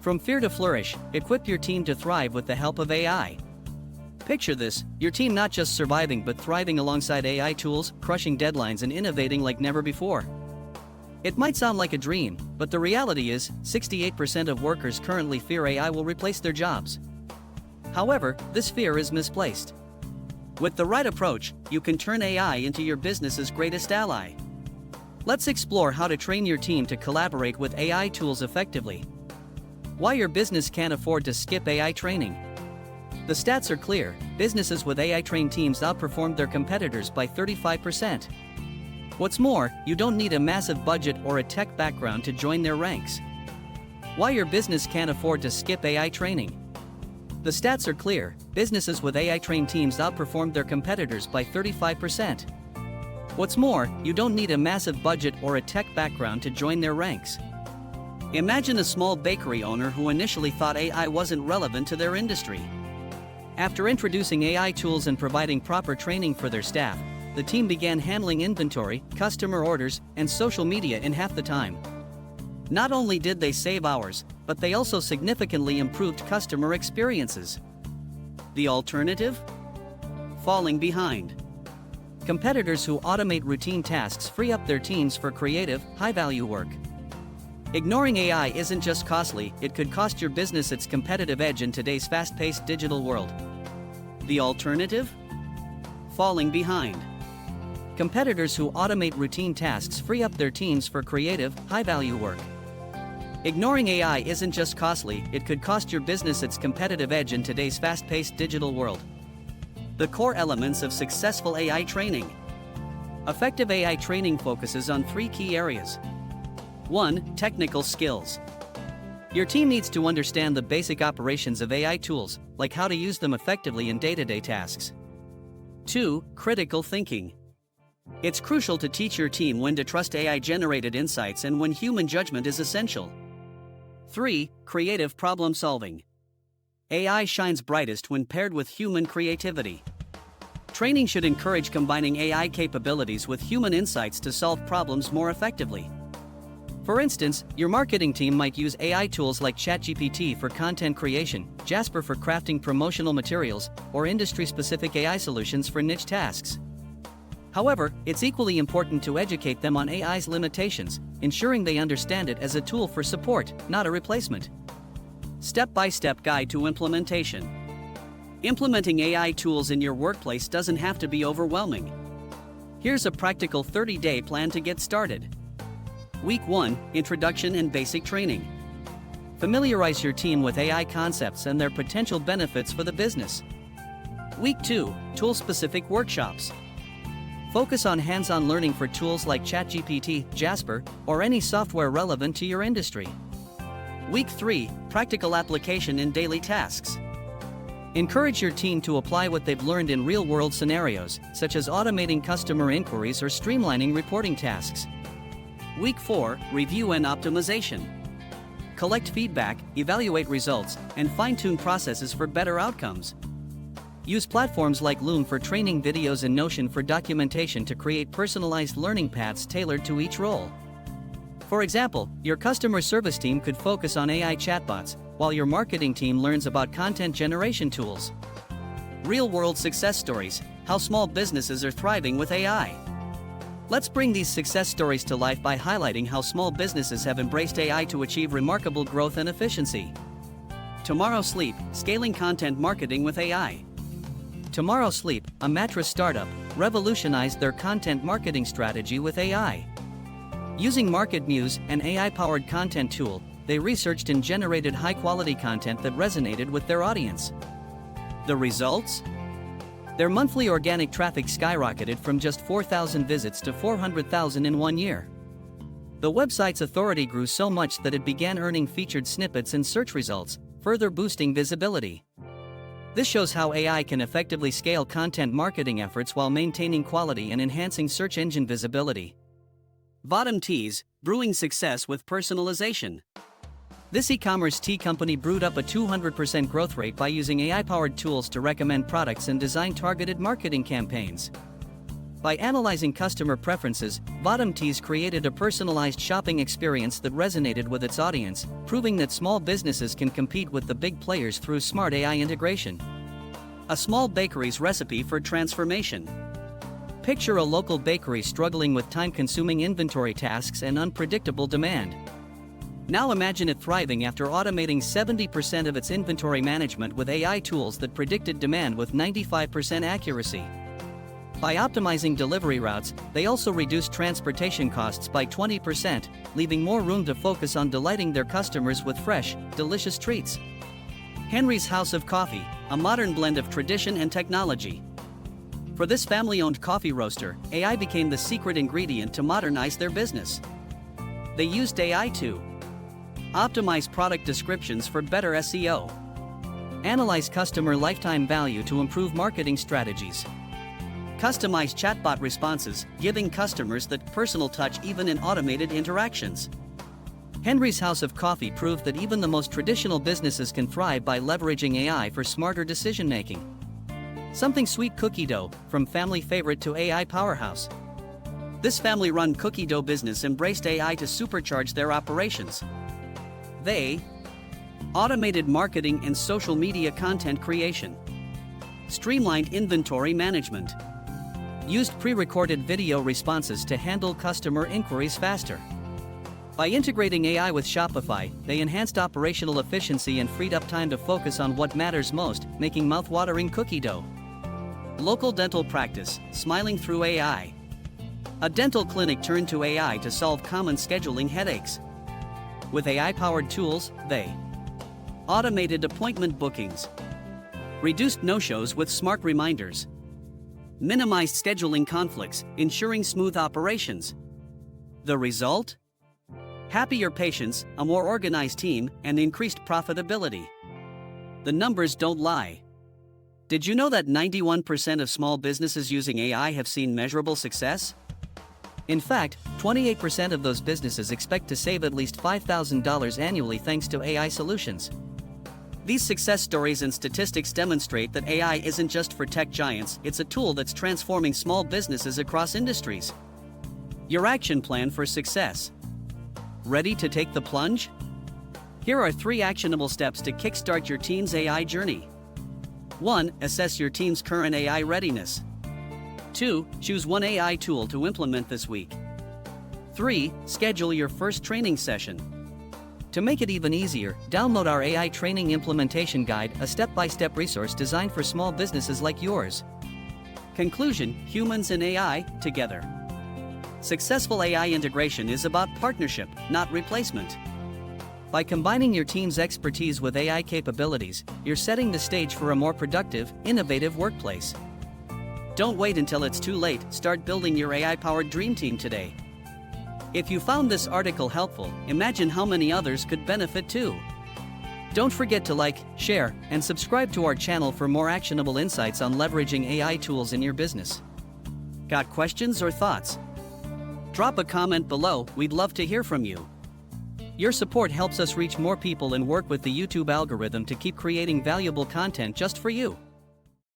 From fear to flourish, equip your team to thrive with the help of AI. Picture this, your team not just surviving but thriving alongside AI tools, crushing deadlines and innovating like never before. It might sound like a dream, but the reality is, 68% of workers currently fear AI will replace their jobs. However, this fear is misplaced. With the right approach, you can turn AI into your business's greatest ally. Let's explore how to train your team to collaborate with AI tools effectively. Why your business can't afford to skip AI training. The stats are clear, businesses with AI-trained teams outperformed their competitors by 35%. What's more, you don't need a massive budget or a tech background to join their ranks. Why your business can't afford to skip AI training. The stats are clear, businesses with AI-trained teams outperformed their competitors by 35%. What's more, you don't need a massive budget or a tech background to join their ranks. Imagine a small bakery owner who initially thought AI wasn't relevant to their industry. After introducing AI tools and providing proper training for their staff, the team began handling inventory, customer orders, and social media in half the time. Not only did they save hours, but they also significantly improved customer experiences. The alternative? Falling behind. Competitors who automate routine tasks free up their teams for creative, high-value work. Ignoring AI isn't just costly, it could cost your business its competitive edge in today's fast-paced digital world. The alternative? Falling behind. Competitors who automate routine tasks free up their teams for creative, high-value work. Ignoring AI isn't just costly, it could cost your business its competitive edge in today's fast-paced digital world. The core elements of successful AI training. Effective AI training focuses on 3 key areas. 1. Technical skills. Your team needs to understand the basic operations of AI tools, like how to use them effectively in day-to-day tasks. 2. Critical thinking. It's crucial to teach your team when to trust AI-generated insights and when human judgment is essential. 3. Creative problem solving. AI shines brightest when paired with human creativity. Training should encourage combining AI capabilities with human insights to solve problems more effectively. For instance, your marketing team might use AI tools like ChatGPT for content creation, Jasper for crafting promotional materials, or industry-specific AI solutions for niche tasks. However, it's equally important to educate them on AI's limitations, ensuring they understand it as a tool for support, not a replacement. Step-by-step guide to implementation. Implementing AI tools in your workplace doesn't have to be overwhelming. Here's a practical 30-day plan to get started. Week 1, Introduction and Basic Training. Familiarize your team with AI concepts and their potential benefits for the business. Week 2, Tool-Specific Workshops. Focus on hands-on learning for tools like ChatGPT, Jasper, or any software relevant to your industry. Week 3, Practical Application in Daily Tasks. Encourage your team to apply what they've learned in real-world scenarios, such as automating customer inquiries or streamlining reporting tasks. Week 4, Review and Optimization. Collect feedback, evaluate results, and fine-tune processes for better outcomes. Use platforms like Loom for training videos and Notion for documentation to create personalized learning paths tailored to each role. For example, your customer service team could focus on AI chatbots, while your marketing team learns about content generation tools. Real-world success stories, how small businesses are thriving with AI. Let's bring these success stories to life by highlighting how small businesses have embraced AI to achieve remarkable growth and efficiency. Tomorrow Sleep, Scaling Content Marketing with AI. Tomorrow Sleep, a mattress startup, revolutionized their content marketing strategy with AI. Using MarketMuse, an AI-powered content tool, they researched and generated high-quality content that resonated with their audience. The results? Their monthly organic traffic skyrocketed from just 4,000 visits to 400,000 in 1 year. The website's authority grew so much that it began earning featured snippets in search results, further boosting visibility. This shows how AI can effectively scale content marketing efforts while maintaining quality and enhancing search engine visibility. Bottom Teas, Brewing Success with Personalization. This e-commerce tea company brewed up a 200% growth rate by using AI-powered tools to recommend products and design targeted marketing campaigns. By analyzing customer preferences, Bottom Tees created a personalized shopping experience that resonated with its audience, proving that small businesses can compete with the big players through smart AI integration. A small bakery's recipe for transformation. Picture a local bakery struggling with time-consuming inventory tasks and unpredictable demand. Now imagine it thriving after automating 70% of its inventory management with AI tools that predicted demand with 95% accuracy. By optimizing delivery routes, they also reduced transportation costs by 20%, leaving more room to focus on delighting their customers with fresh, delicious treats. Henry's House of Coffee, a modern blend of tradition and technology. For this family-owned coffee roaster, AI became the secret ingredient to modernize their business. They used AI to optimize product descriptions for better SEO, analyze customer lifetime value to improve marketing strategies, customize chatbot responses, giving customers that personal touch even in automated interactions. Henry's House of Coffee proved that even the most traditional businesses can thrive by leveraging AI for smarter decision-making. Something Sweet Cookie Dough, from family favorite to AI powerhouse. This family-run cookie dough business embraced AI to supercharge their operations. They automated marketing and social media content creation, streamlined inventory management, used pre-recorded video responses to handle customer inquiries faster. By integrating AI with Shopify, they enhanced operational efficiency and freed up time to focus on what matters most, making mouth-watering cookie dough. Local dental practice, smiling through AI. A dental clinic turned to AI to solve common scheduling headaches. With AI-powered tools, they automated appointment bookings, reduced no-shows with smart reminders, minimized scheduling conflicts, ensuring smooth operations. The result? Happier patients, a more organized team, and increased profitability. The numbers don't lie. Did you know that 91% of small businesses using AI have seen measurable success? In fact, 28% of those businesses expect to save at least $5,000 annually thanks to AI solutions. These success stories and statistics demonstrate that AI isn't just for tech giants, it's a tool that's transforming small businesses across industries. Your action plan for success. Ready to take the plunge? Here are 3 actionable steps to kickstart your team's AI journey. 1. Assess your team's current AI readiness. 2. Choose one AI tool to implement this week. 3. Schedule your first training session. To make it even easier, download our AI Training Implementation Guide, a step-by-step resource designed for small businesses like yours. Conclusion: humans and AI, together. Successful AI integration is about partnership, not replacement. By combining your team's expertise with AI capabilities, you're setting the stage for a more productive, innovative workplace. Don't wait until it's too late, start building your AI-powered dream team today. If you found this article helpful, imagine how many others could benefit too. Don't forget to like, share, and subscribe to our channel for more actionable insights on leveraging AI tools in your business. Got questions or thoughts? Drop a comment below, we'd love to hear from you. Your support helps us reach more people and work with the YouTube algorithm to keep creating valuable content just for you.